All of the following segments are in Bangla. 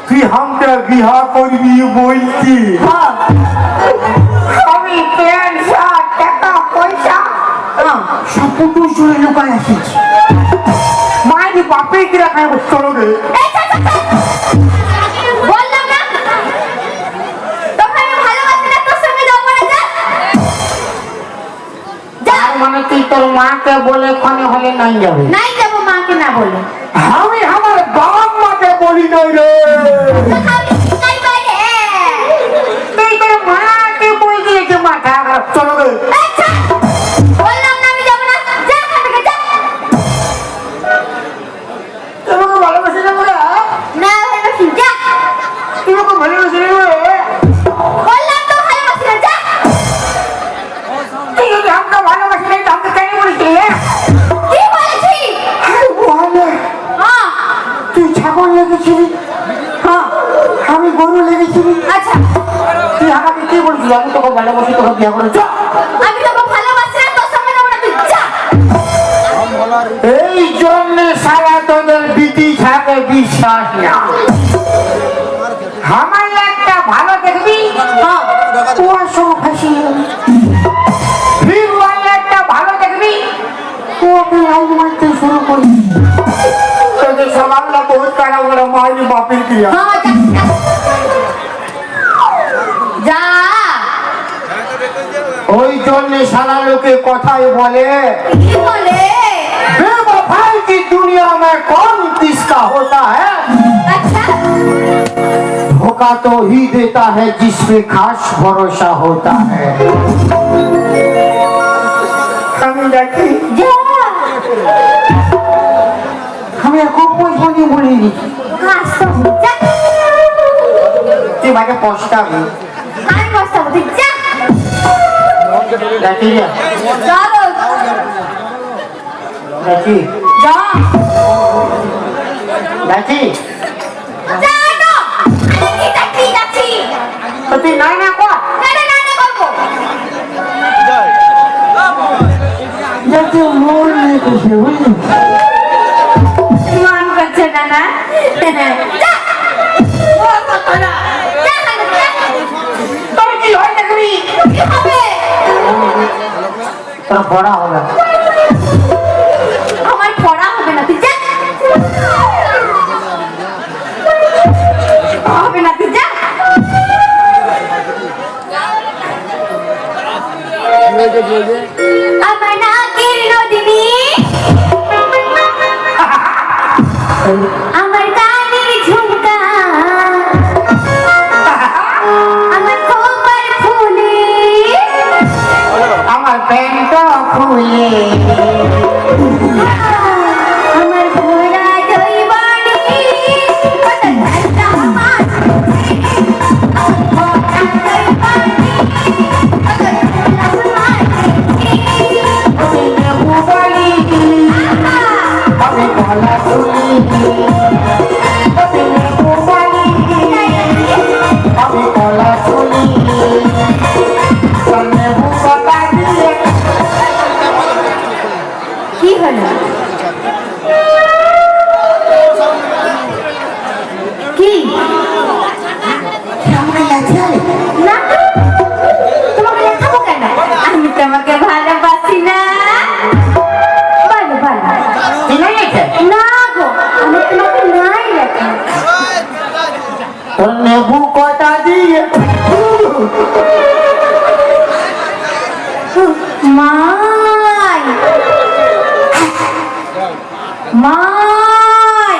তুই हमके বিয়া করবি বলছি আমি প্যান্ট শার্ট টাকা পয়সা সব পুতুল চুরি লুকায় আসিছি মায়ের বাপে কি রাখায় চলো রে বললাম না তোকে আমি ভালোবাসি না তোর সঙ্গে যাবো না যা মানে তুই তোর মাকে বলে ক্ষণে হলে নাই যাবে নাই যাবো মাকে না বলে আমি আমার বাপ মাকে বলি নাই রে তুই তোর মাকে বই দিয়েছে মাথা খারাপ চলো রে বললাম না আমি যাবো না যা এখান থেকে যা তোমাকে ভালোবাসি না বলে না ভালোবাসি যা তোমাকে ভালোবাসি না বলে বললাম তো ভালোবাসি না যা তুই যদি আমাকে ভালোবাসি নাই তো আমাকে কেন বলছি কি বলেছি বলে হ্যাঁ তুই ছাগল লেগেছিলি হ্যাঁ আমি গরু লেগেছিলি আচ্ছা তুই আমাকে কি বলছিস আমি তোকে ভালোবাসি তোকে বিয়ে করে যা আমি তোকে ভালোবাসি না তোর সঙ্গে যাবো না তুই যা এই জন্য সারা তোদের বিধি থাকে বিশ্বাস না আমার একটা ভালো দেখবি তোর সঙ্গে ফাঁসি ফির একটা ভালো দেখবি তোকে লাইন মারতে শুরু করি তোদের সবাইলা বহুত টাকা বলে মায়ের বাপের ক্রিয়া হ্যাঁ যা ওই জন্য সারা লোকে কথাই বলে কি বলে बेवफाई की दुनिया में कौन किसका होता है अच्छा धोखा तो ही देता है जिसपे खास भरोसा होता है हम जाती जा हमें खूब कुछ नहीं बोलेगी घास तो जा कि भाई पोस्टा भी आई बस्ता तुझ जा जाती है चलो जाती जा जाती जा तो আমি কি যাচ্ছি तो तू नहीं ना को কেন না না করবো जाती मोर नहीं कुछ बोली মান করছে না না যা ও কথা না যা যা तो की होय देखबी কি হবে तो बड़ा होगा আমার পড়া হবে না তুই যা হবে না তুই যা আমার নাকের নদিনী আমার কানের ঝুমকা আমার খোপার ফুলে আমার প্যান্ট খুলে আমার ঘোড়া জৈবানি কত ঠান্ডা আমার ঘোড়া জৈবানি কত ঠান্ডা আমার বলি আমি গলা তুলি আমি গলা তুলি সামনে বুকা দিয়ে কি হলো কি কেমন লাগছে না তোমাকে দেখাবো কেন আমি তোমাকে ভালোবাসি না বলো বলো ঠিক আছে না গো আমি তোমাকে নাই রাখি তোর নেবু কটা দিয়ে মাই মাই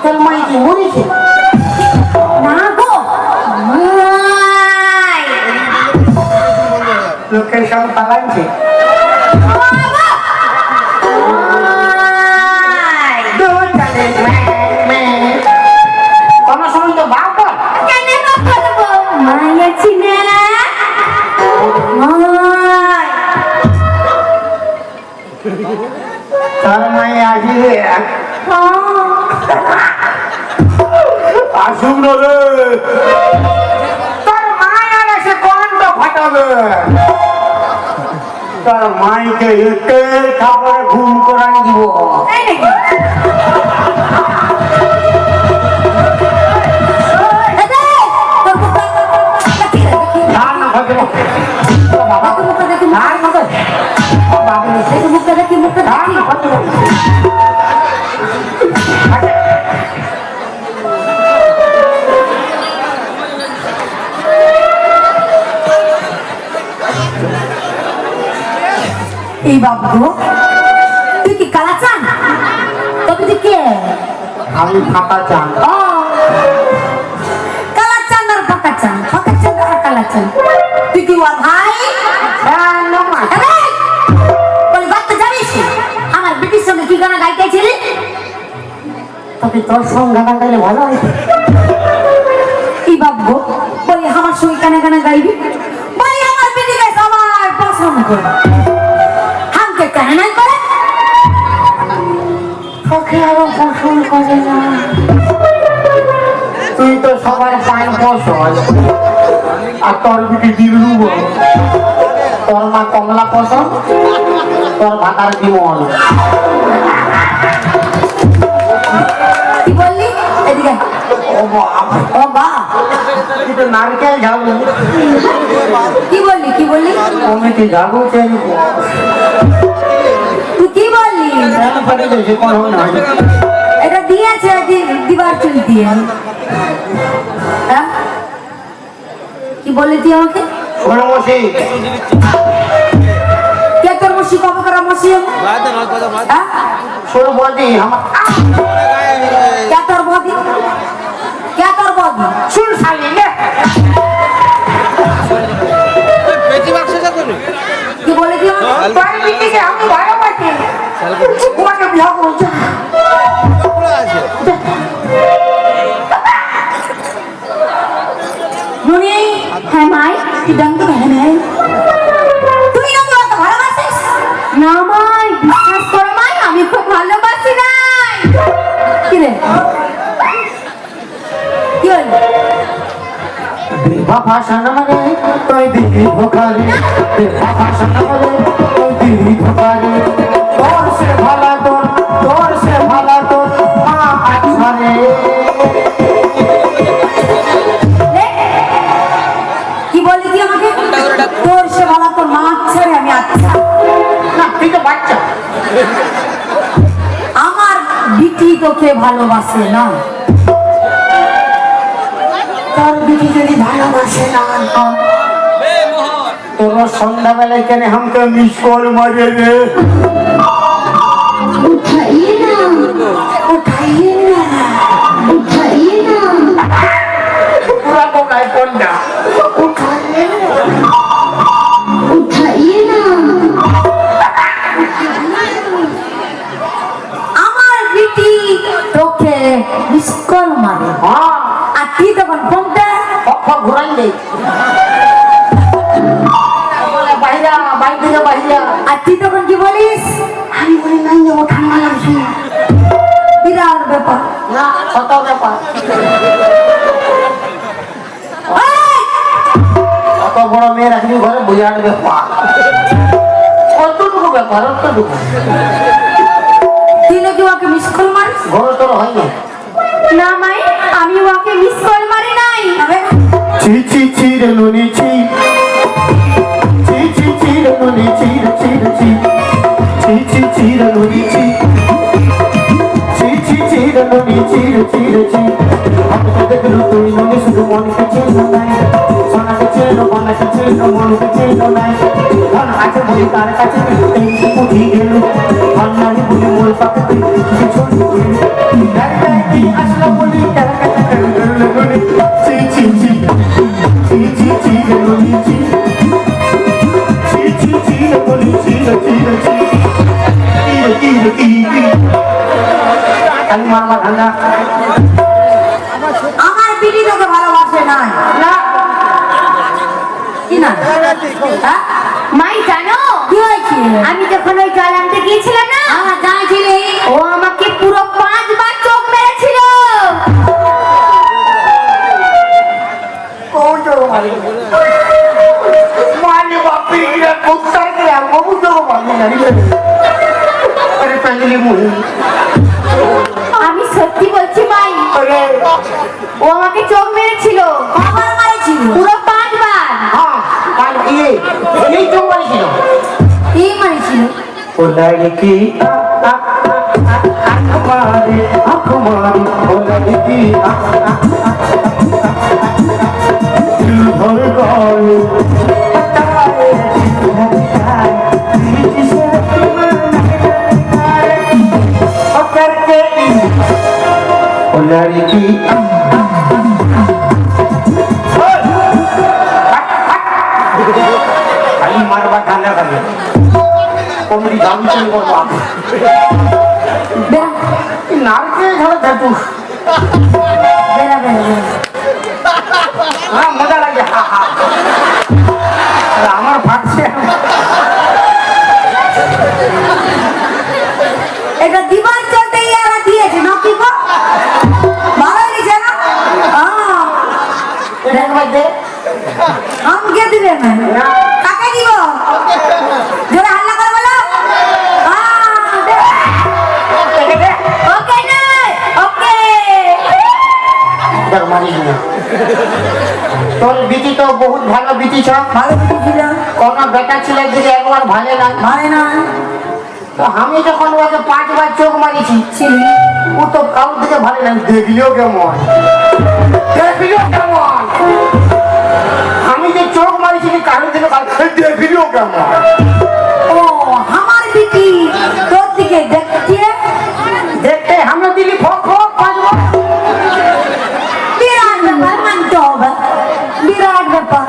তোর মাই কি মরেছে না গো মাই লোকের সব পালাচ্ছে বাবা মাই কোনো সময় তো বাপ বল কেন বাবা দেবো মাই আছি না মাই তোর মাই আসবে আসুন রে তোর মায়ের এসে কণ্ঠ ফাটাবে তোর মাইকে একে খাবারে ঘুম করাই দিব এই নাকি বাবা দেখি মুখটা দেখি আর মতো বাবু দেখি মুখটা দেখি মুখটা দেখি এই বাবু গো, তুই কি কালা চান? তবে তুই কে? আমি ফাঁকা চান ও কালা চান আর ফাঁকা চান, ফাঁকা চান আর কালা চান। তুই কি ওর ভাই? আরে, বলি বাচ্চা জানিস আমার বেটির সঙ্গে কি গানা গাইতেছিলি? তবে তোর সঙ্গে গান গাইলে ভালো হয় এই বাবু গো, বলি আমার সঙ্গে গানা গানা গাইবি? বলি আমার বেটি গাইছ আমার পছন্দ করে হামকে কেন নাই করে? তোকে আরো পছন্দ করে না তুই তো সবার পায়ের পছন্দ আর তোর দিকে দিলু তোর মা কমলা পছন্দ তোর ভাতার বিমল কি বললি? এদিকে ও বা তুই তো নারকেল ঝাড়ু কি বললি? কি বললি? কমিটি ঝাড়ু চেয়ে তুই কি বললি? বেশি কোনো নয় এটা দিয়েছে দিবার চুল দিয়ে। হ্যাঁ? কি বললি তুই আমাকে? কোনো মশি কে তোর মসি কবে করা মসি? হ্যাঁ? শোনো বলছি আমার কে তোর বদি? কে তোর বদি? শুন শালি লে কি বলে তুই আমাকে? তোর বিটিকে আমি ভালোবাসি তোমাকে বিয়ে করছি মনি, হ্যাঁ মাই, তুই ডাঙ্গি ভেঙে নেয়। তুই আমাকে অত ভালোবাসিস? না মাই, বিশ্বাস করো মাই, আমি খুব ভালোবাসি নাই। কি রে? কি হলো? বাবা সানামারে তুই দিদি ভোকারে বাবা সানামারে তুই দিদি ভোকারে তোর সে ভালা তোর সে ভালা তোর মা আচ্ছা রে কি বললি তুই আমাকে? তোর সে ভালো তোর মা আচ্ছা রে, আমি আচ্ছা। না তুই তো বাচ্চা আমার বিটি তোকে ভালোবাসে না। তোর দিদি যদি ভালোবাসে না তোর সন্ধ্যাবেলায় কেন আমাকে মিস কল মারে রে উঠাইয়ে না, উঠাইয়ে না, উঠাইয়ে না, পুরা কোকায় কোনটা উঠাইয়ে না। আমার বিটি তোকে মিসকল মারে হ্যাঁ আর তুই তখন ফোনটা কখন ঘুরাই দে বাইরা বাইরে বাইরা আর তুই তখন কি বলিস? আমি বলি নাই যাবো ঠান্ডা লাগছে বিরাট ব্যাপার। না ছোট ব্যাপার এই! অত বড় মেয়ে রাখবি ঘরে বুঝার ব্যাপার অতটুকু ব্যাপার অতটুকু তুই নাকি ওকে মিসকল মারিস? ঘরে তোর হয় না না মাই, আমি ওকে মিসকল মারি নাই। চি চি চি রে নুনি চি চি চি চি রে নুনি চি রে চি রে চি চি চি চি রে নুনি চি চি চি চি রে নুনি চি রে চি রে চি আমি তো দেখলু তুই নুনি শুধু মনকে চেনো নাই সোনাকে চেনো মনকে চেনো মনকে চেনো নাই ধন আছে বলি তার কাছে এই বুঝি গেল ধন নাই বলি মোর পাকে তুই পিছন গেল কি আসলো বলি তার কাছে চি চি চি চি চি চি রে নুনি চি চি চি চি রে নুনি চি রে চি রে চি কি রে কি আমি মারমা ঠান্ডা আমার বিটি তোকে ভালোবাসে নাই। না কি না? হ্যাঁ? মাই জানো কি হয়েছে? আমি যখন ওই জল আনতে গিয়েছিলাম না জানছিলে ও আমাকে পুরো 5 বার চোখ মেরেছিল। কোন তো মারি মারি বাপি রে কুত্তার কে বাবু তো মারি না আরে পাগলি মুই আমি সত্যি বলছি মাই, আরে ও আমাকে চোখ মেরেছিল, বাবার মারেছিল। পুরো 5 বার। হ্যাঁ কাল এই চোখ মারিছিল এই মারিছিল ও লড়কি আঁখ মারে ও লড়কি দিল ভর গয়ে ओ लड़की खाली मारवा खाना खाली कॉमेडी गान चल करवा বেরা नारके झाला जातू বেরা বেরা हां मजा लागे हा हा আমার ফাটছে এটা দিবার চলতে ইয়ারা দিয়েছে না কি গো ভালো হয়েছে না দেখ ভাই দে আমকে দিবে না কাকে দিব জোরে হাল্লা করে বলো ওকে না ওকে দেখ মারিস না তোর বিটি তো বহুত ভালো বিটি ছ ভালো ছিল কোন বেটা ছিল যদি একবার ভালো না ভালো না তো আমি যখন ওকে 5 বার চোখ মারিছি ছিলি ও তো কাউ দিকে ভালো না দেখলিও কেমন দেখলিও কেমন আমি যে চোখ মারিছি কারোর দিকে ভালো দেখলিও কেমন ও আমার বিটি তোর দিকে দেখছে দেখতে আমরা দিলি ফক ফক 5 বার বিরাট ব্যাপার মানতে হবে বিরাট ব্যাপার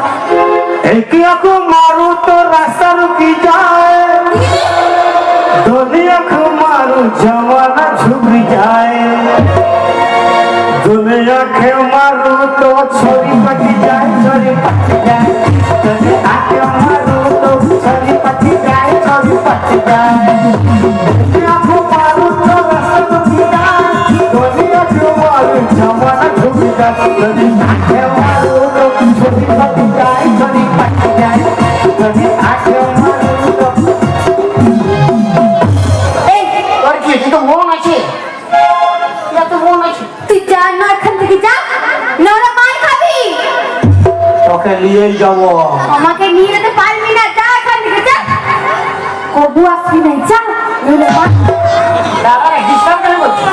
एक को मारू तो रास्ता रुकी जाए दुनिया को मारू जमाना झुक जाए दुनिया के मारू तो छोरी पटी जाए छोरी पटी जाए दुनिया के मारू तो छोरी पटी जाए छोरी पटी जाए दुनिया को मारू तो रास्ता रुकी जाए दुनिया को मारू जमाना झुक जाए दुनिया के मारू तो छोरी पटी जाए छोरी पटी जाए दुनिया के मारू तो এই তোর কি তুই তো মন আছে এটা তো মন আছে তুই যা না এখান থেকে যা নরম মার খাবি তোকে নিয়ে যাব আমাকে নিয়ে যেতে পারবি না যা এখান থেকে যা কবু আসবি না যা নইলে মার দাদা ডিস্টার্ব করে বলছি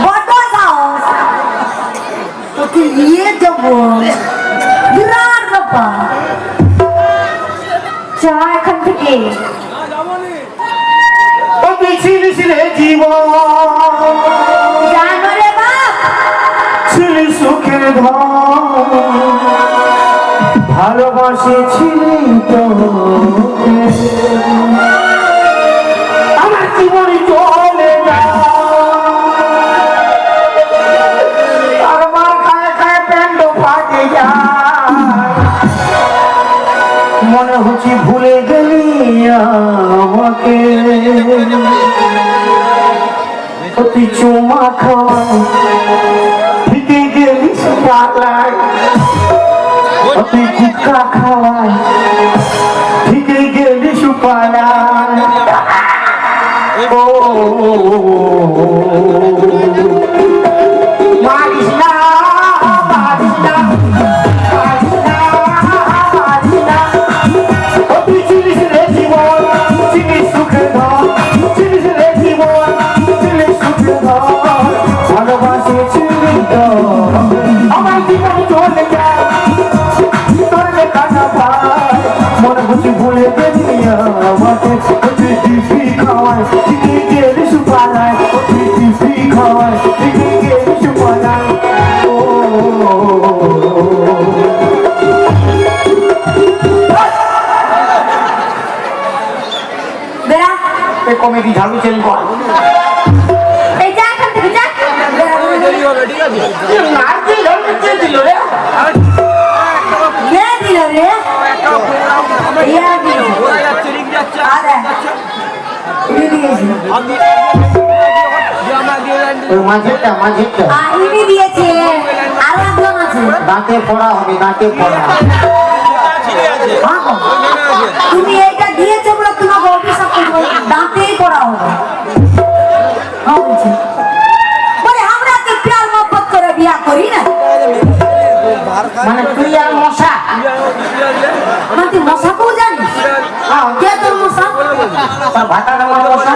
বড় সাহস তোকে নিয়ে যাব বিরাট ব্যাপার যা এখান থেকে ও বিছিলি ছিলে জীবন জানো রে বাপ ছিলি সুখের ধন ভালোবাসেছিলি তো আমার জীবনে চলে যায় আর মার খায় খায় প্যান্ড ফাটে যায় মনে হচ্ছে ভুলে গেলি আমাকে তুই চুমা খাওয়াই ঠিকে গেলিস পালায় তুই গুটকা খাওয়াই ঠিকে গেলিস পালায় ও মারিস না মারিস না মারিস না মারিস না ও তুই চিনিস রে জীবন চিনিস সুখের ধন চিনিস রে জীবন চিনিস সুখের ধন ভালোবাসেছিলি তো আমার জীবন চলে যায় তোর দেখা না পায় মনে হচ্ছে ভুলে গেলি আমাকে তুই টিফি খাওয়ায় ঠিকই গেলিস পালায় তুই টিফি খাওয়ায় ঠিকই গেলিস পালায় ও বেরা এই কমেডি ঝাড়ু চেঞ্জ কর এই যা এখান থেকে যা নারকেল ঝাড়ু চেঞ্জ দিল রে কে দিল রে ইয়া দিল আরে দিয়েছি ওই মাঝেরটা ইনি দিয়েছে আর একজন আছে দাঁতে পড়া হবে দাঁতে পড়া হ্যাঁ গো। তুমি এইটা দিয়েছো বলে তোমাকে অভিশাপ করবো দাঁতেই পড়া হবে হ্যাঁ বলছি বলে আমরা তো প্যার মহব্বত করে বিয়া করি না মানে তুই আর মশা মানে তুই মশা কে তোর মশা? তোর ভাতার আমার মশা।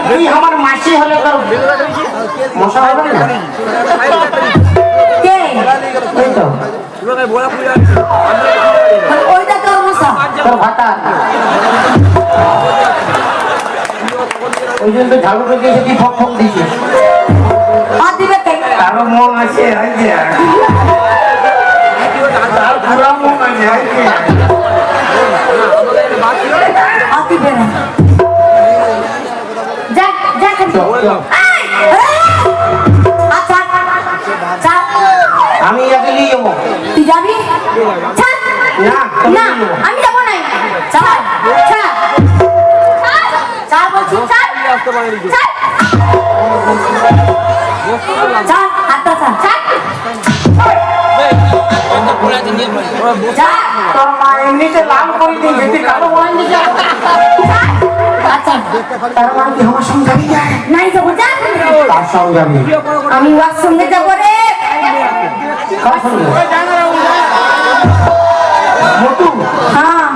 তুই আমার মাসি হলে তোর মশা হবে না? কে? এই তো ওইটা তোর মশা। তোর ভাতার। ওই জন্য তো ঝাড়ু করে দিয়েছে, তুই ফক ফক দিয়েছিস। আর দিবে কে? তারও মন আছে, হয়েছে। তার পুরা মন আছে, হয়েছে। আর দিবে না। যা যা খাবি। আচ্ছা যা। আমি একে নিয়ে যাবো। তুই যাবি? ছাড়। না, না আমি যাবো নাই। ছাড় ছাড় ছাড় বলছি, ছাড় ছাড় ছাড়, হাতটা ছাড়, ছাড়। যা। তোর মা এমনিতে লাল করে দিয়েছে, তুই কালো বলেনি যা। আচ্ছা তার মানে কি আমার সঙ্গে যাবি না? নাই যাবো, যা। তার সঙ্গে যাবি। আমি ওর সঙ্গে যাবো রে। কার সঙ্গে? মোটু? হ্যাঁ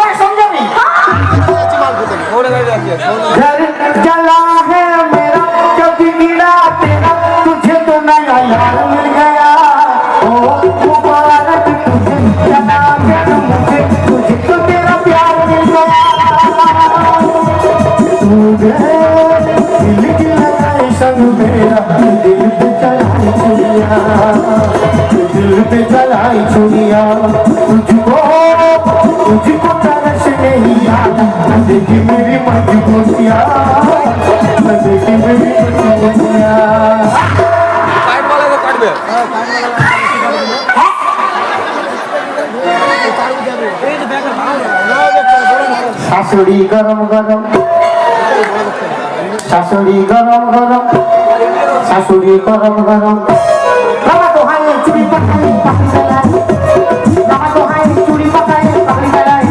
ওর সঙ্গে যাবি? घर जला है मेरा जब गिरा तेरा तुझे तो नया यार मिल गया ओ मुबारक तुझे जना कर मुझे तुझे तो तेरा प्यार मिल गया तू गए दिल की लगाए संग मेरा दिल पे चलाई छुरिया दिल पे चलाई छुरिया तुझको तरस नहीं आया देखी मेरी मजबूरिया देखी मेरी मजबूरिया শাশুড়ি গরম গরম শাশুড়ি গরম গরম শাশুড়ি গরম গরম বাবা তো হাই চুরি পাকাই পাখি চালাই বাবা তো হাই চুরি পাকাই পাখি চালাই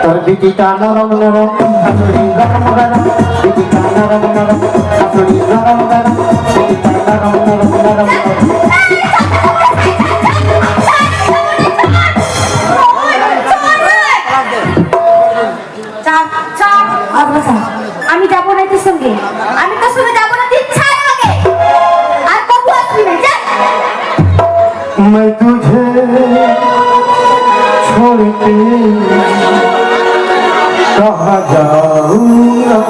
তোর বিটিটা নরম নরম শাশুড়ি গরম গরম বিটিটা নরম নরম শাশুড়ি গরম গরম বিটিটা নরম নরম নরম আমি যাবো না তোর সঙ্গে, আমি তোর সঙ্গে যাবো না, তুই ছাড় আমাকে। আর কবু আসবি না, যা। मैं तुझे छोड़ के कहाँ जाऊंगा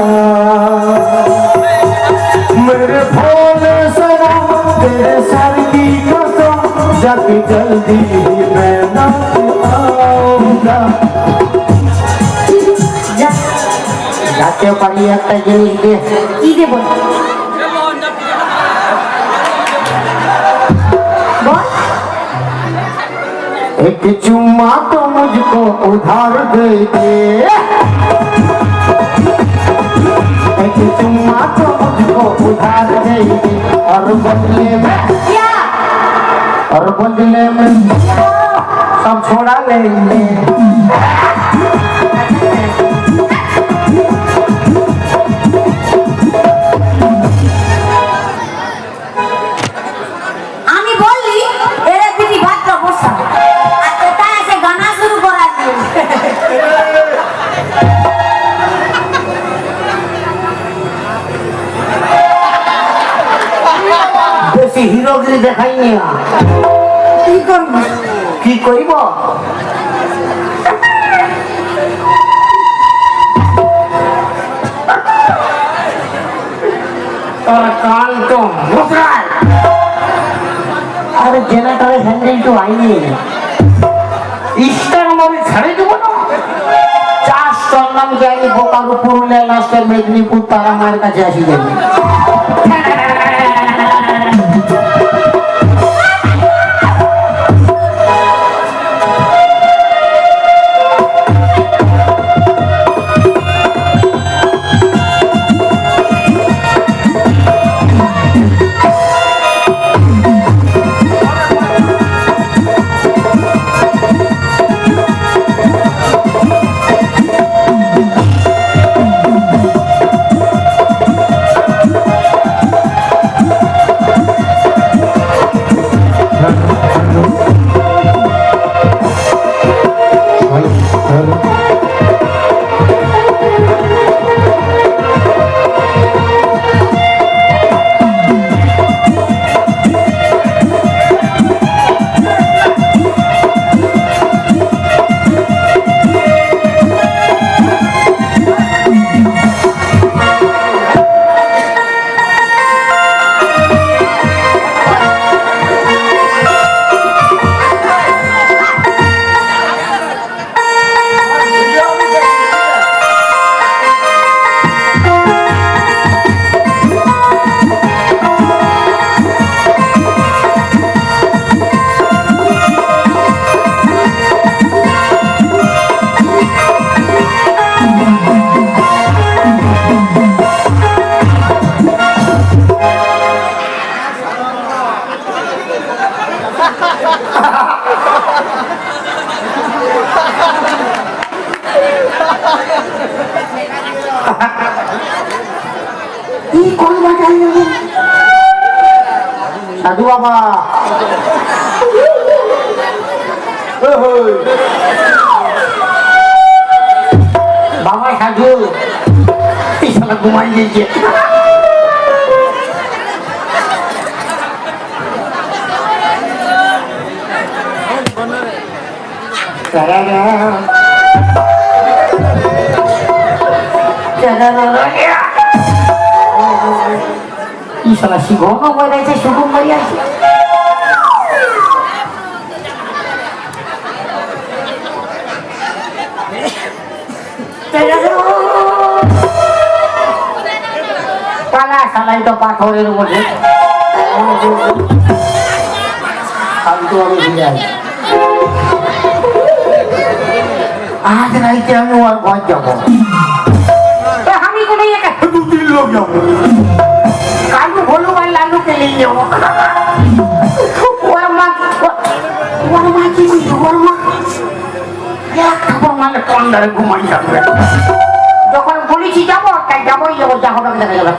मेरे भोले सनम तेरे सर की कसम जाके जल्दी ही मैं न आऊंगा যা। যাতে পারি একটা জিনিস দে কি দেবো? বল। एक चुम्मा तो मुझको उधार दे दे एक चुम्मा तो मुझको उधार दे दे और बदले में क्या? सब छोड़ा लेंगे আমি বললি এরা দিদি ভাতটা বসা আর এটা এসে গানা শুরু করার জন্য। বেশি হিরোগিরি দেখাইনি না কি করবি? কি কইব তোর কান তো মুসরাল আরে জেনারেটরের হ্যান্ডেল তো আইনি ইস্টার আমি ছাড়ে দেবো না চাষ চললাম যে আমি বোকারু পুরুলিয়া লাস্টের মেদিনীপুর তারা মায়ের কাছে আসি যাবে কি করবা জানি না। সাধু বাবা বাবা সাধু এই শালা ঘুমাই দিয়েছে। কি শালা শিখনো বেড়েছে শুধু মরি আছে। পালা শালাই তো পাথরের মধ্যে ফালতু আমি ঘুরে আসি। আজ রাইতে আমি ওর ঘর যাবো। আমি কোনো 2-3 লোক যাবো। কালু ভোলু আর লালুকে নিয়ে যাবো। ওর মা কি বুঝলো? ওর মা এক খাবার মানে কন্ডারে ঘুমাই যাবে। যখন বলেছি যাবো তাই যাবোই যাবো, যা হবে দেখা যাবে।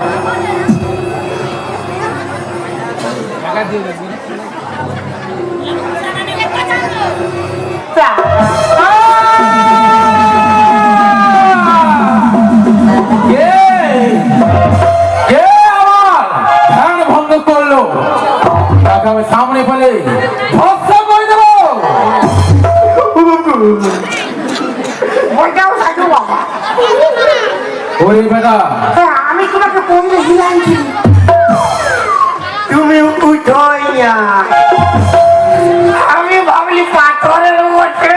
সামনে ফেলে ভরসা করে দেবো। ওইটাও সাধু বাবা। ওরে বেটা আমি তোমাকে পড়লে হিলাইছি, তুমি উঠোই না। আমি ভাবলি পাথরের মধ্যে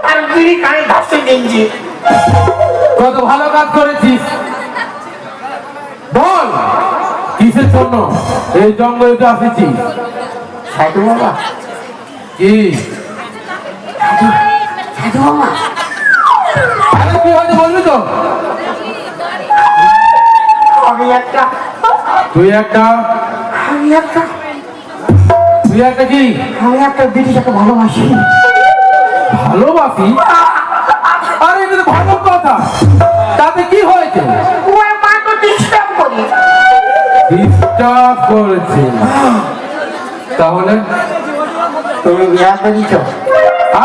আর বিড়ি কানে ধসে দিয়েছি। কত ভালো কাজ করেছিস বল, কিসের জন্য এই জঙ্গলে তো আসেছিস? সাধু বাবা কি সাধু বাবা আরে কি হয়তো বলবি তো? আমি একটা তুই একটা কি? আমি একটা বিড়িটাকে ভালোবাসি। ভালোবাসি? আরে এটা তো ভালো কথা, তাতে কি হয়েছে? ওর মা তো ডিস্টার্ব করি। ডিস্টার্ব করেছে? তাহলে তুমি বিয়া করিছ?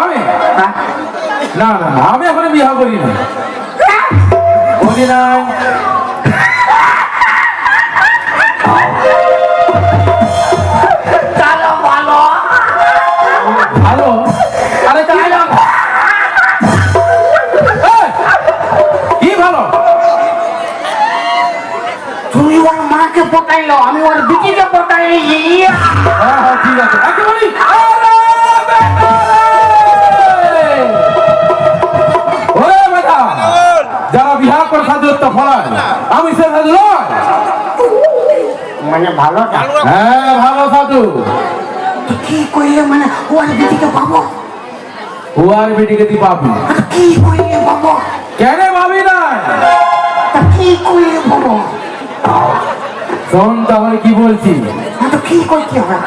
আমি না না না, আমি এখন বিয়ে করি না, করি নাই। চলো ভালো ভালো? আরে কি কি ভালো? তুমি ওর মাকে পটাইলো, আমি ওর বিটিকে পটাই। হ্যাঁ হ্যাঁ ঠিক আছে, একেবারে যারা বিহার করে সাধুত্ব ফলায়, আমি সে সাধু নয়। মানে ভালো হ্যাঁ ভালো সাধু। কি কইলে মানে ওর বিটিকে পাবো? ও আর বেটিকে তুই পাবি? কি কইলে পাবো? কেন ভাবি না? তা কি কইলে পাবো? শোন তাহলে কি বলছি। তো কি করতে হবে?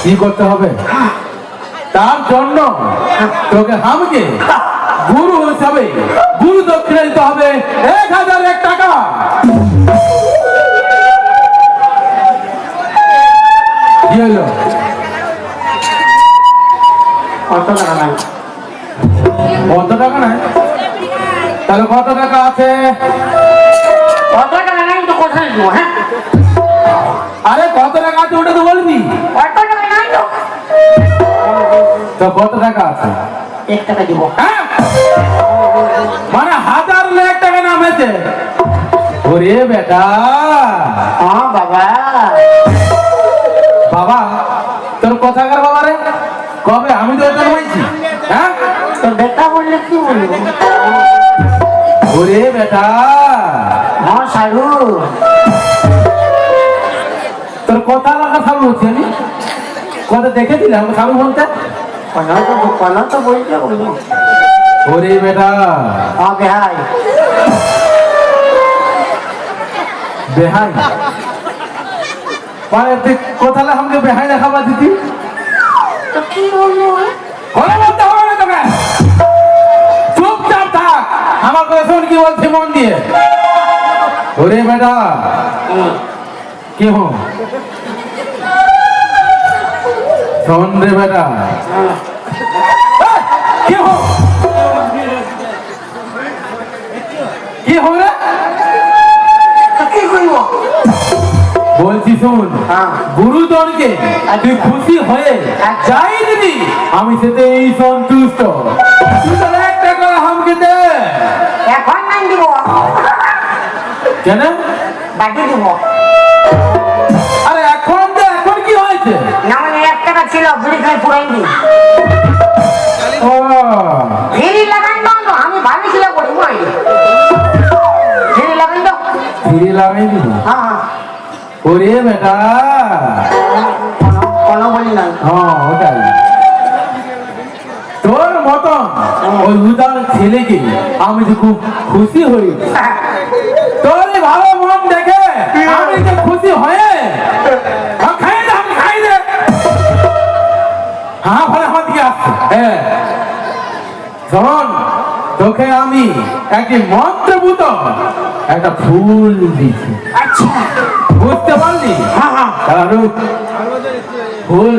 কি করতে হবে? তার জন্য তোকে আমাকে গুরু হিসাবে গুরু দক্ষিণা দিতে হবে 1001 টাকা। কি হলো? কত টাকা নাই? কত টাকা নাই? তাহলে কত টাকা আছে? কত টাকা নাই তো কোথায় দেবো? হ্যাঁ আরে কত টাকা আছে ওটা তো বলবি। কত টাকা নাই তো? তো কত টাকা আছে? 1 টাকা দিব। হ্যাঁ মানে 1001 টাকা নামেছে। ওরে বেটা হ্যাঁ বাবা। বাবা তোর কথাকার বাবা রে, কবে? আমি তো এটা বলছি। হ্যাঁ তো বেটা বললে কি বলবো? ওরে বেটা হ্যাঁ সারু, তোর কথা রাখা সারু হচ্ছে। আমি কথা দেখেছিলাম সারু বলতে। কোনো তো বলতে বলবো। ওরে বেটা হ্যাঁ বেহাই। বেহাই মানে তুই কোথালে আমাকে বেহাই দেখাবা দিতি? তো কি বলবো? কথা বলতে হবে না তোকে, চুপচাপ থাক। আমার কথা শোন কি বলছি মন দিয়ে। ওরে বেটা কি হো শোন রে বেটা কি হো কি হো রে কি করবো? বলছি শোন হ্যাঁ। গুরুজনকে তুই খুশি হয়ে যাই দিবি আমি সেতে এই সন্তুষ্ট তুই তো 1 টাকা আমাকে দে এখন নাই দিব, কেন বাকি দিব। আরে এখন দে এখন কি হয়েছে না মানে 1 টাকা ছিল, বুড়ি খাই পুরাই দি। ও ফিরি লাগাই দাও তো, আমি ভাবিছিলাম বলি মই ফিরি লাগাই দাও। ফিরে লাগাই দিবি হ্যাঁ ওরে বেটা কোনো বলি না। হ্যাঁ ওটাই তোর মতন ওই উদার ছেলেকে আমি তো খুব খুশি হই তোর এই ভালো মন দেখে আমি তো খুশি হয়ে খাই দে আমি খাই দে হ্যাঁ ভালো আমার দিকে আসছে হ্যাঁ শোন তোকে আমি একটি মন্ত্রভূত একটা ফুল দিচ্ছি আচ্ছা বুঝতে পারলি হ্যাঁ হ্যাঁ দাঁড়ানো ফুল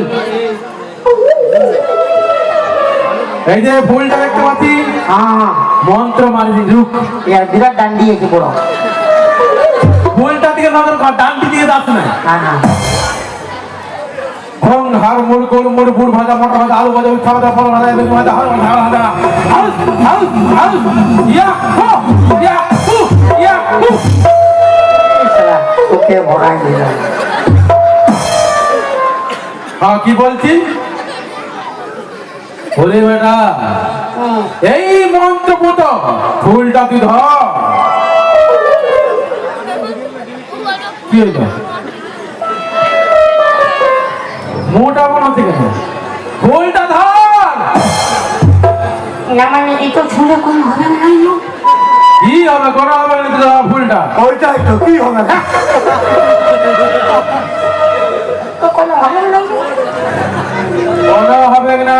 এই যে ফুলটা দেখতে পাচ্ছি হ্যাঁ মন্ত্র মারি রূপ ইয়ার বিরাট ডান্ডি আছে বড়। ফুলটা দিকে নজর কর ডান্ডি দিয়ে দাস না হ্যাঁ হ্যাঁ ঘং হার মুড় গোল মুড় বুড় ভাজা মোটা ভাজা আলু ভাজা উচ্ছা ভাজা ফল ভাজা বেগুন ভাজা হাল ভাজা ভাজা হাউস হাউস হাউস ইয়া হো ইয়া হু ইয়া হু শালা তোকে ভরাই দিলাম। হ্যাঁ কি বলছি ওরে বেটা এই মন্ত্রপুত ফুলটা তুই ধর কি হইল মোটা বানাতে কেন ফুলটা ধর না মানে এই তো ছুঁড়ে কোনো হবে না। কি হবে করা হবে না তো ধর ফুলটা ওইটাই তো কি হবে না তো কোনো হবে না। করা হবে না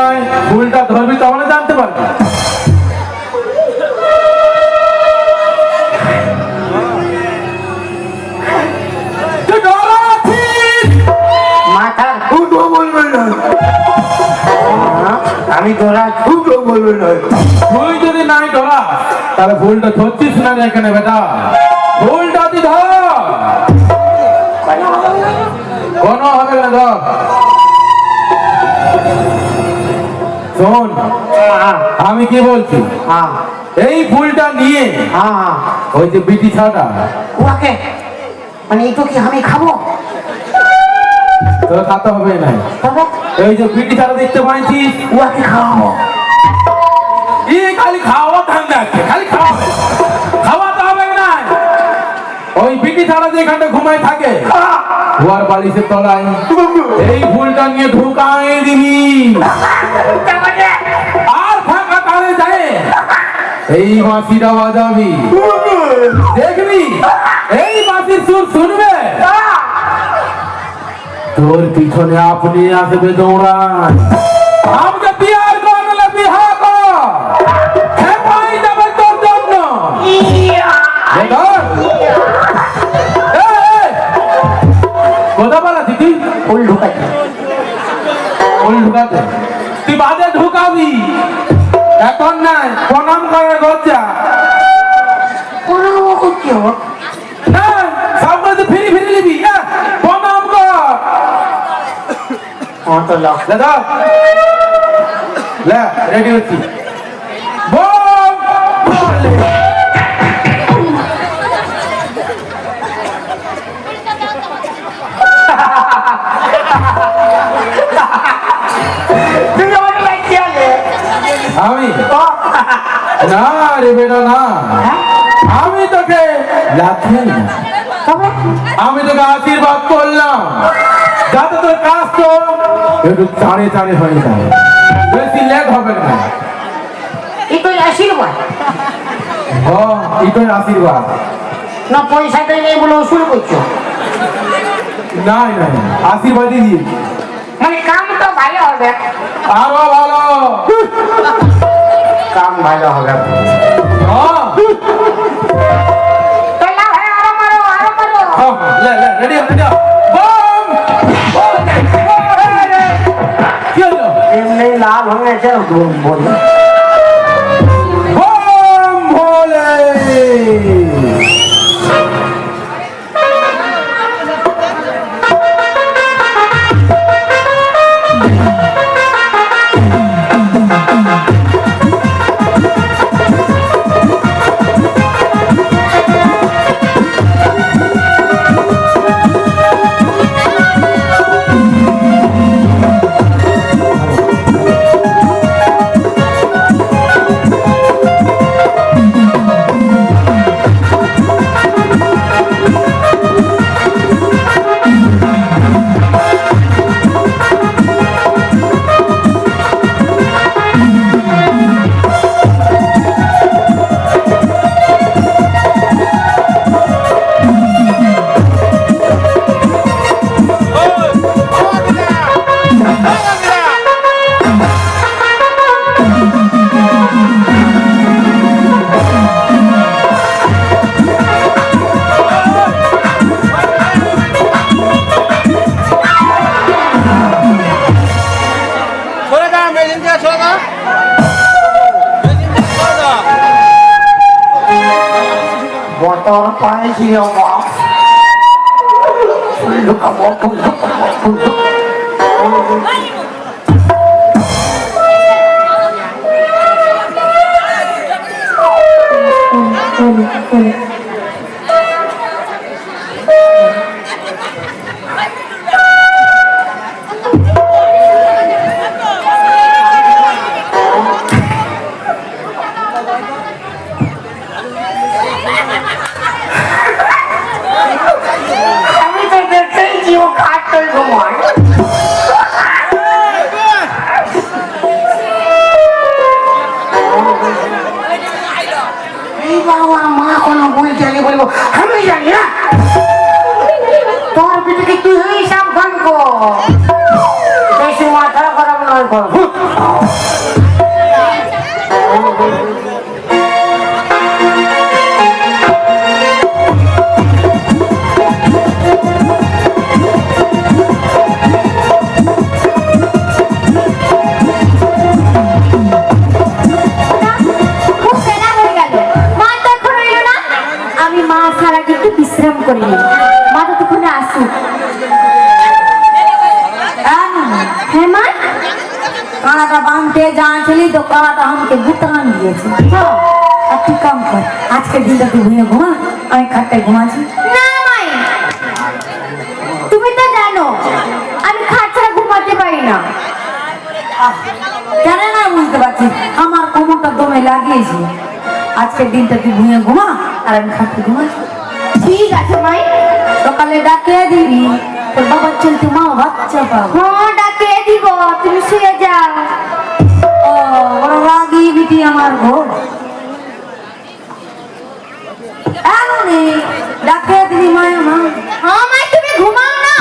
ফুলটা ধরবি তাহলে জানতে পারবি তুই ডরাচ্ছিস মাথার ফুটো বলবে না, আমি তোরা ফুটো বলবে না। তুই যদি নাই ডরা তাহলে ফুলটা ধরছিস না এখানে বেটা ফুলটা তুই ধর কোনো হবে না ধর শোন আমি কি বলছি হ্যাঁ এই ফুলটা নিয়ে হ্যাঁ ওই যে বিটি ছাটা ওকে মানে এই তো কি আমি খাবো তোর খাতে হবে না তবে এই যে বিটি ছাটা দেখতে পাইছিস ওকে খাওয়াবো। এই খালি খাওয়া ধান্দা আছে খালি খাওয়াবে খাওয়াতে হবে না ওই বিটি ছাড়া যেখানটা ঘুমায় থাকে ওর বালিশের তলায় এই ফুলটা নিয়ে ঢুকাই দিবি আর ফাঁকা কালে যায় এই বাঁশিটা বাজাবি দেখবি এই বাঁশির সুর শুনবে তোর পিছনে আপনি আসবে দৌড়ান আমাকে বিয়ার করলে বিহা কর খেপাই যাবে তোর জন্য কথা বলা তুই ফুল ঢুকাই ফুল ঢুকাতে তুই বাদে ঢুকাবি এখন নাই প্রণাম করার গজ্জা ওরাও করছি হোক সব করে ফিরি ফিরি নিবি প্রণাম কর তো লোক দাদা লে রেডি হচ্ছি বল তুই আমার লাগছি আগে আমি না রে বেটা না আমি তোকে লাথি না তবে আমি তোকে আশীর্বাদ করলাম যাতে তোর কাজ তো একটু চাড়ে চাড়ে হয়ে যায় বেশি লেট হবে না এই তো আশীর্বাদ এটাই আশীর্বাদ না পয়সা তো নেই বলে শুরু করছো নাই নাই আশীর্বাদই দিয়ে মানে কাম তো ভালো হবে আরো ভালো কাম ভালো হবে হ্যাঁ তো না হয় আরো মারো রেডি বম কি হলো এমনি লাল হয়ে গেছে বলি বম ভোলে বতর পাইছি আমার ফুল আমি তো দেখেছি ও কাটতে ঘুমায় এই বাবা মা কোনো বই জানি বলবো আমি জানি না তোর পিঠে তুই সাবধান কর বেশি মাথা খারাপ নয় করবো খুব বেলা হয়ে গেল মা তো এখন এলো না আমি মা সারা একটু বিশ্রাম করি মা তো তখন আসুক হ্যাঁ মা কানাটা বাঁধতে যাচ্ছিলি তো কানাটা আমাকে বুতান দিয়েছে হ্যাঁ আর তুই কাম কর আজকের দিনটা তুই ঘুমিয়ে ঘুমা আমি খাটটায় ঘুমাচ্ছি না মাই তুমি তো জানো আমি খাট ছাড়া ঘুমাতে পারি না কেন না বুঝতে পারছি আমার কোমরটা দমে লাগিয়েছি আজকের দিনটা তুই ঘুমিয়ে ঘুমা আর আমি খাটতে ঘুমাচ্ছি ঠিক আছে মাই সকালে ডাকে দিবি তোর বাবার চলতে মা বাচ্চা পাবো হ্যাঁ ডাকে দিব তুমি শুয়ে যাও ও বড় রাগি বিটি আমার ঘর এমনি ডাকে দিবি মায়া মা হ্যাঁ মাই তুমি ঘুমাও না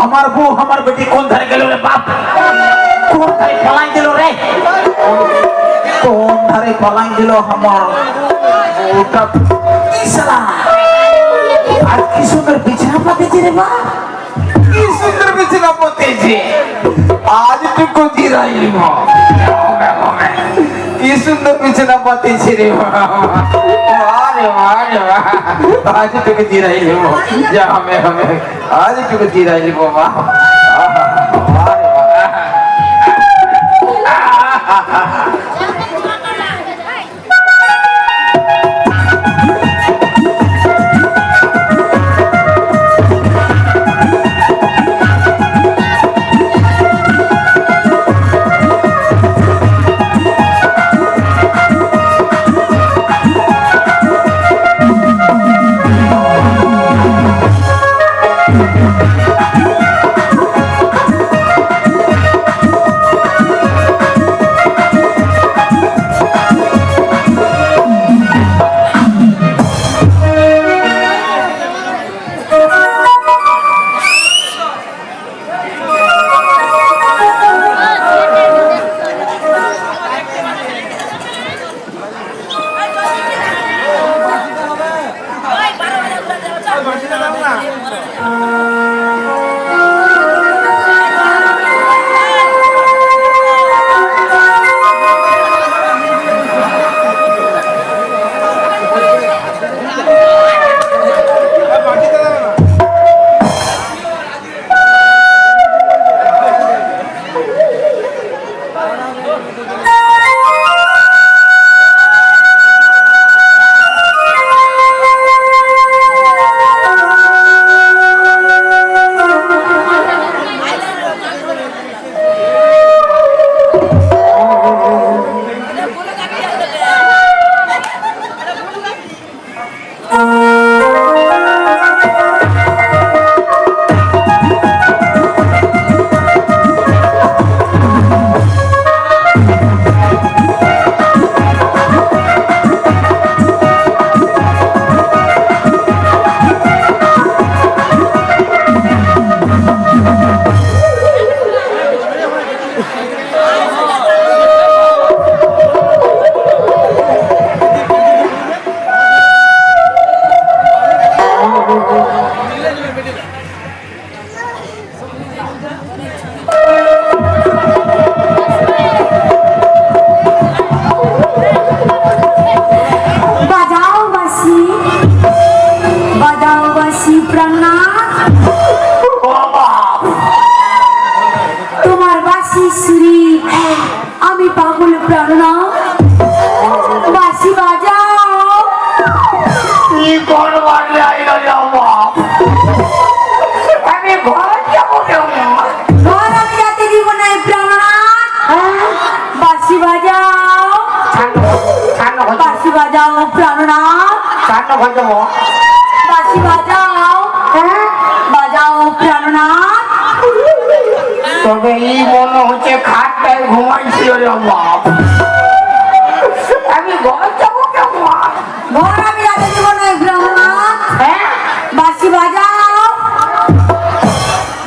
আমার বউ আমার বেটি কোন ধারে গেল রে বাপ কোন ধারে পলাই দিল রে কোন ধারে পলাই দিল আমার বউটা ইসলা আর কি সুন্দর বিছানা পাতেছে রে বাপ কি সুন্দর বিছানা পাতেছে আজ টুকু জিরাইলি মা কি সুন্দর বিছানা পাতিয়েছি রে বাবা। আরে আরে আজ তোকে জিরাই নেব যা আমি আজ তোকে জিরাই নেব বাবা। আরে বাঁশি বাজাও, বাজাও প্রাণনাথ। তবে এই মনে হচ্ছে খাটটায় ঘুমাইছিল রে বাপ। আমি ঘর যাবো কেমন? ঘর আমি রাতে দিব না প্রাণনাথ। বাঁশি বাজাও।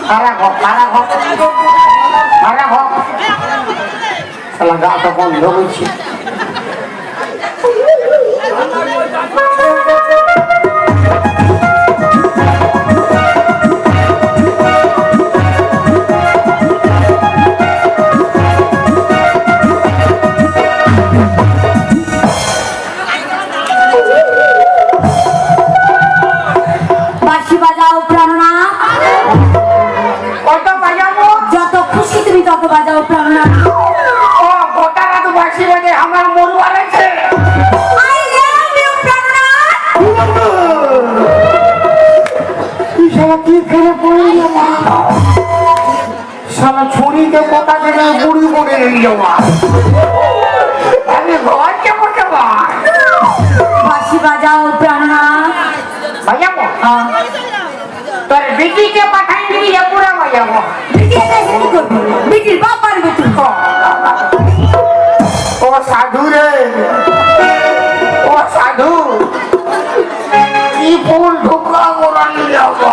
খারাপ হোক, খারাপ হোক, খারাপ হোক। শালা গাটা বন্ধ হয়েছে। বাঁশি বাজাও প্রাণনাথ। কত বাজাবো? যত খুশি তুমি তত বাজাও প্রাণনাথ। ও গোটা রাত বাঁশি বাজে আমার মরুয়া লাগছে। I love you প্রাণনাথ। তুই শালা কি ফেলে পড়লি আমার? শালা ছুরিতে পোকা থেকে বুড়ি করে নিয়ে যাওয়া। আমি ঘর যাবো কেমন? বাঁশি বাজাও প্রাণনাথ। বাজাবো? তোর বিটিকে পাঠাই দিবি পুরা বাজাবো। বিটি এসে কি করবে? বিটির বাপ পারবে তুমি। ও সাধু রে, ও সাধু, কি ফুল ঢুকা গোড়া নিয়ে যাবো।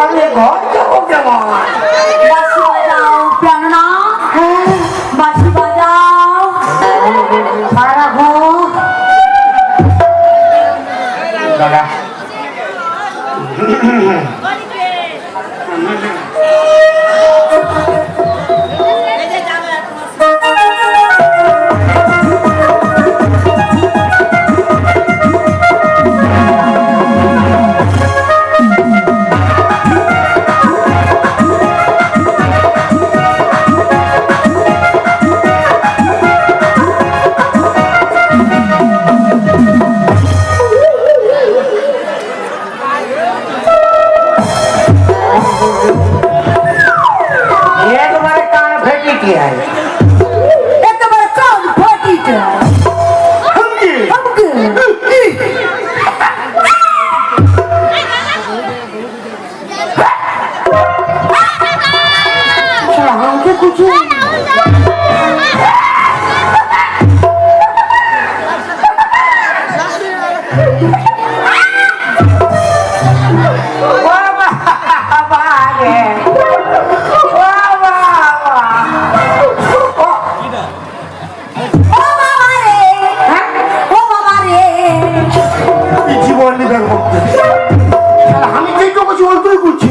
আমি ঘর যাবো কেমন? বাঁশি বাজাও প্রাণনাথ। বাঁশি বাজাও। খারাপ হোক। দাদা একবারে কান ফেটে কি হয় একেবারে কান ফাটিটা হামকে हमके আমাকে কিছু ओ बाबा रे ओ बाबा रे জীবন নিবেন করতে আমি যেটুকু করছি অল্পই করছি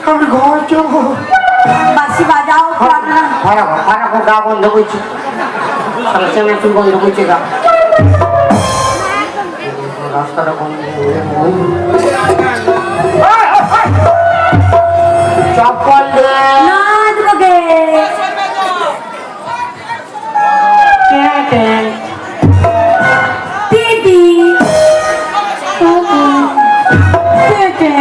আমি ঘর যাবো बांसी बजाओ अपना ভাড়া গা বন্ধ করছি চেনা চুল বন্ধ করছে গা রাস্তাটা বন্ধ চপ্পল দে नाच लगे टीटी टीटी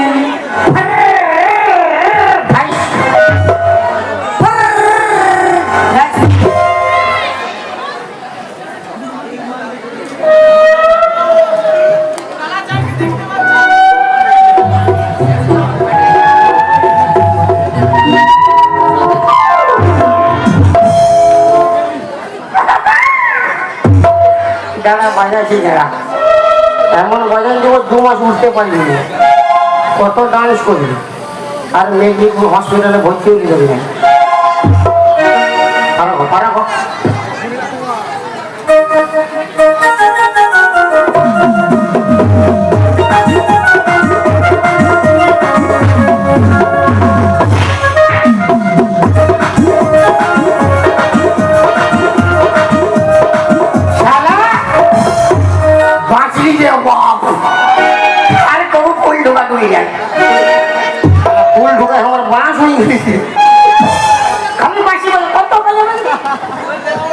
যারা বাজাচ্ছে যারা এমন বাজান দেবো 2 মাস উঠতে পারবি না কত ডান্স করবি আর মেদিনীপুর হসপিটালে ভর্তি হয়ে যাবি না পারা বাঁচলি যে বাপ আরে কবু ফুল ঢোকা ঢুকে যায় ফুল ঢোকা আমার বাঁশ হয়ে গেছে খালি বাঁশি বলে কত বলে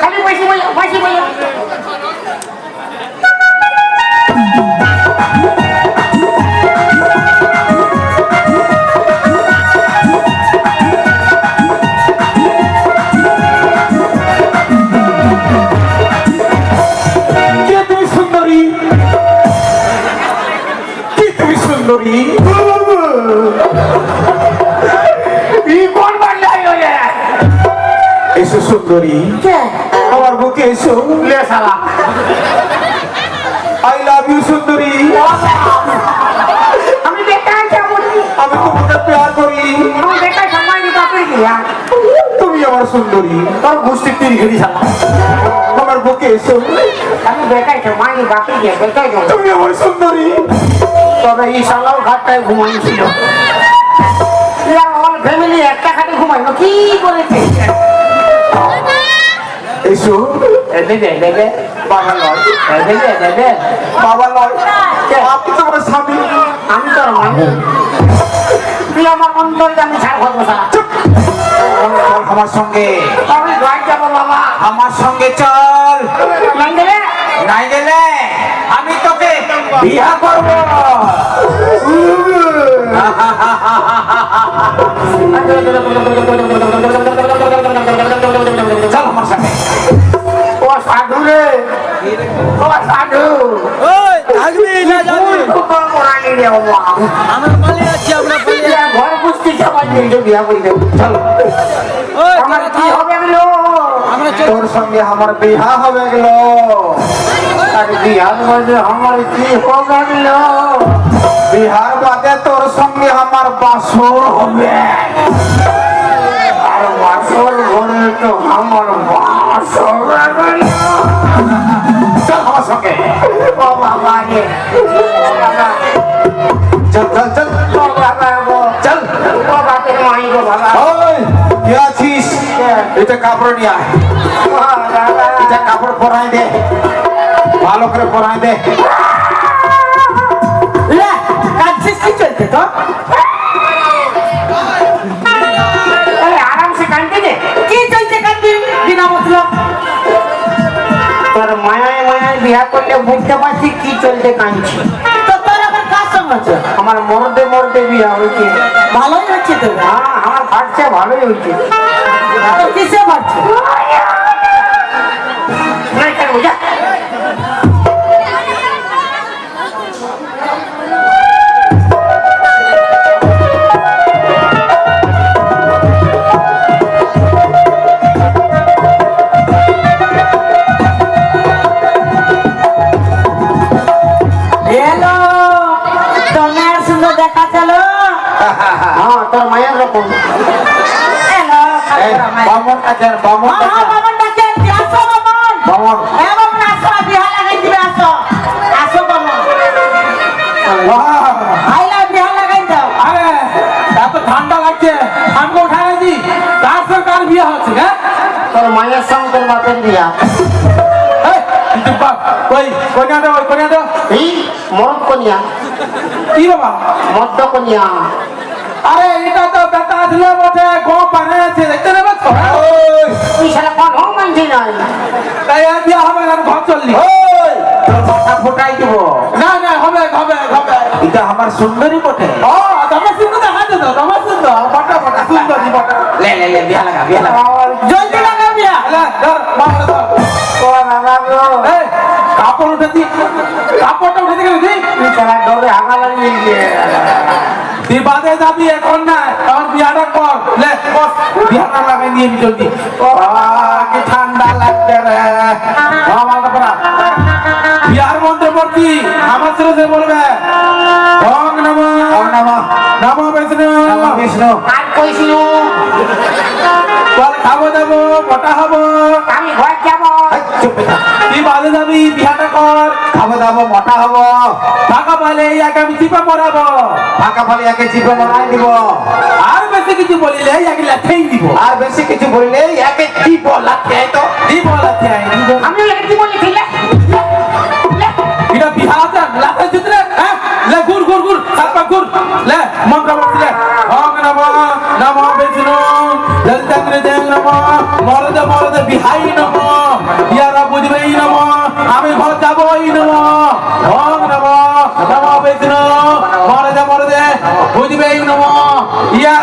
খালি বাঁশি বলে কে তুমি সুন্দরী কি তুমি সুন্দরী কোন বাড়ি হয়ে এসো সুন্দরী আমার বুকে এসো লে শালা আই লাভ ইউ সুন্দরী আমি বেকার যাবো আমি তোমাকে প্যার করি আমি বেকার সময় দিতে পারি তুমি আমার সুন্দরী তোর গোষ্ঠীর তিন ঘড়ি শালা আমার বুকে এসো আমি বেকার সময় দিতে পারি বেকার যাবো তুমি আমার সুন্দরী তবে এই শালাও ঘাটটায় ঘুমাইছিল অল ফ্যামিলি একটা খাটে ঘুমাইলো কি করেছে এসো দেবে বাবা নয় দেবে বাবা নয় আপনি তোমার স্বামী আমি তোর মানে তুই আমার অন্তরে আমি ছাড় করবো সারা চল আমার সঙ্গে আমি ঘর যাবো বাবা আমার সঙ্গে চল নাই দেবে নাই গেলে আমি তোকে বিয়া করব চল আমার সঙ্গে ও সাধু রে ও সাধু ঘর পুষ্টি সবাই বিয়া করে দেবো চল আমার কি হবে গেলো তোর সঙ্গে আমার বিয়া হবে গেল আর বিহার মধ্যে আমার কি হবে গেলো বিহার বাদে তোর সঙ্গে আমার বাসর হবে আর বাসর ঘরে তো আমার বাস হবে গেলো চল আমার সঙ্গে ও বাবা রে বাবা চল চল চল ও বাবা গো চল ও বাপের মাই গো বাবা ওই কে আছিস এটা কাপড় নিয়ে আয় ও বাবা এটা কাপড় পরাই দে ভালো করে পরাই দে কাঁদছিস কি চলছে তো আরামসে কাঁদতে দে কি চলছে কান্দি বিনা মতলব তোর মায়ায় মায়ায় বিয়া করলে বুঝতে পারছি কি চলতে কাঁদছি। তো তোর আবার কার সঙ্গে আছে? আমার মরতে মরতে বিয়া হয়েছে। ভালোই হচ্ছে তো। হ্যাঁ আমার ফাটছে ভালোই হয়েছে। তো কিসে পাচ্ছে? না কেন বুঝা এলো তোমার সুন্দর দেখা চলো। হ্যাঁ তোর মায়ের রকম। এলো এই, বামন আছেন, বামন হ্যাঁ আছেন। বামন ডাকে আসো বামন। বামন। হ্যাঁ বামন আসো বিহা লাগাই দিবে আসো। আসো বামন। বাহ! আইলা বিহা লাগাই দাও। আরে এত ঠান্ডা লাগছে আমাকে উঠায় দি কার সঙ্গে কার বিয়ে হচ্ছে হ্যাঁ তোর মায়ের সঙ্গে তোর বাপের বিয়া। এই, কিন্তু বাপ কই কইনা দে ওই কইনা দে এই মরদ কনিয়া কি বাবা মদ্য কনিয়া। আরে এটা তো বেটা ছিল বটে গো পানে আছে দেখতে নেবে তো ওই, তুই শালা কোন হোম মানছি নাই। তাই আর বিয়ে হবে না ঘর চললি ওই, তোর মাথা ফোটাই দিব। না না হবে হবে হবে এটা আমার সুন্দরী বটে। ও তোমার সুন্দর দেখা যেত তোমার সুন্দর বটা বটা সুন্দরী বটা লে লে লে বিয়া লাগা বিয়া লাগা। জলদি লাগা বিয়া। এলা ধর মামলা ধর ও বাবা গো এই কাপড় উঠে দি কাপড়টা উঠে দি দি তুই শালা ডরে আগা লাগিয়ে গিয়ে। তুই বাদে যাবি এখন না তখন বিয়াটা কর লে বস বিয়াটা লাগাই নিয়ে নি জলদি কি ঠান্ডা লাগছে রে আমার পড়া বিয়ার মন্ত্র পড়ছি আমার ছেলে বলবে ওম নমঃ ওম নমঃ নমঃ বিষ্ণু নমঃ বিষ্ণু। আর কইছিল বল খাবো দেবো মোটা হবো আমি ঘর যাব। এই, চুপ থাক। তুই বাদে যাবি বিয়াটা কর খাবো দাবো মোটা হবো। টাকা পাইলে এই আগামী চিপা পড়াবো ফাঁকা ফালি একে চিপে মরাই দিব। আর বেশি কিছু বলিলে একে লাঠেই দিব আর বেশি কিছু বললে একে চিপ লাগছে তো। দিব লাঠে দিব আমি লাগে কি বলি ঠিক আছে। এটা বিহার লাঠে জিতলে হ্যাঁ লে গুর গুর গুর সাপা গুর লে মন্ত্র পড়লে ওম নমঃ নমঃ বিষ্ণু ললিতাগ্রে দেব নমঃ মরদে বিহাই নমঃ ইয়ারা বুঝবেই নমঃ আমি ঘর যাবই নমঃ ওম নমঃ নমঃ বিষ্ণু মরদে বুঝবেই নমঃ ইয়া